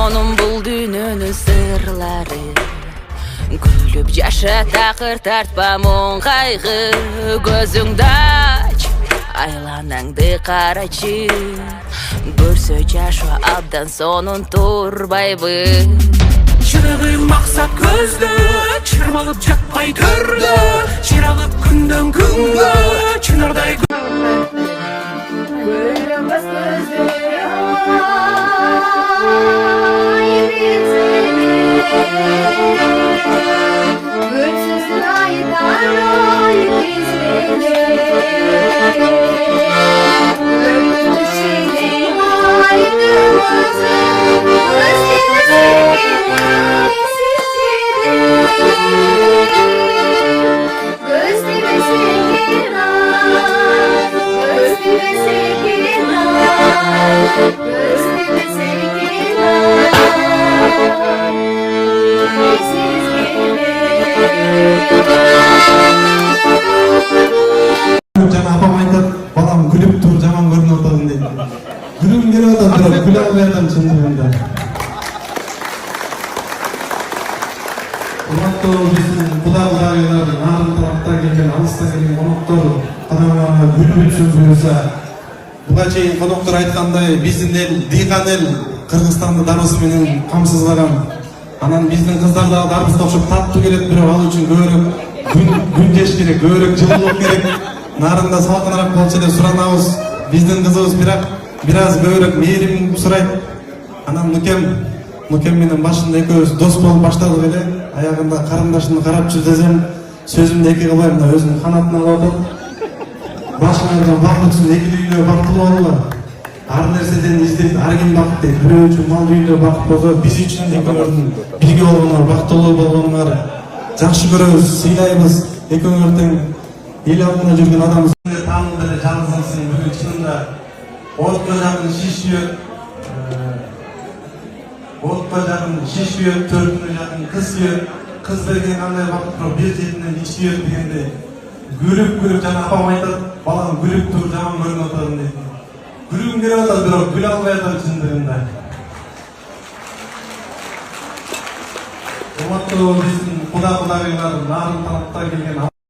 сонун бул дүйнөнүн сырлары. Күлүп жаша, такыр тартпа муң кайгы. Көзүңдү ач, айланаңды карачы. Көрсө жашоо абдан сонун турбайбы. Чырыгы максат көздө, чырмалып жатпай төрдө. Чыралып күндөн күнгө, чынардай Жана апам айтат, балам күлүп тур, жаман көрүнүп атасың дейт. Күлүм келип атат, бирок күлө албай атам чындыгында. Урматтуу биздин кудагайлар, нарын тараптан келген, алыстан келген коноктор, караңа күлүп сөз болсо, буга чейин коноктор айткандай, биздин эл дыйкан эл, Кыргызстанды дарбыз менен камсызлаган. Анан биздин кыздар дагы дарбызга окшоп таттуу келет, бирок ал үчүн көбүрөөк күн жеш керек, көбүрөөк жылуулук керек. Нарында салкыныраак болчу эле суранабыз. Биздин кызыбыз бир аз көбүрөөк мээрим сурайт. Анан нукем менен башында экөөбүз дос болуп баштадык эле. Аягында карындашымды карап жүр десем, сөзүмдү эки кылбайм, мына өзүнүн канатына алып атып. Башыңардан бакытсыз эки дүйнө бактылуу болуңар. Ар нерседен издейт, ар ким бакыт дейт. Бирөө үчүн мал дүйнө бакыт болсо, биз үчүн экөөңөрдүн бирге болгоңор, бактылуу болгоңор жакшы көрөбүз, сыйлайбыз. Экөөңөр тең эл алдында жүрген адамбыз. Таанымда эле жалгызсың, бүгүн чынында отко жакын шиш күйөт, төртүнө жакын кыз күйөт. Кыз берген кандай бакыттуу, бир жетинен ич күйөт дегендей. Күлүп жана апам айтат, балам күлүп тур, жаман көрүнүп атасың дейт. Күлүм келип атат, бирок күлө албай атам чындыгында. Урматтуу биздин кудагайлар, нарын тараптан келген,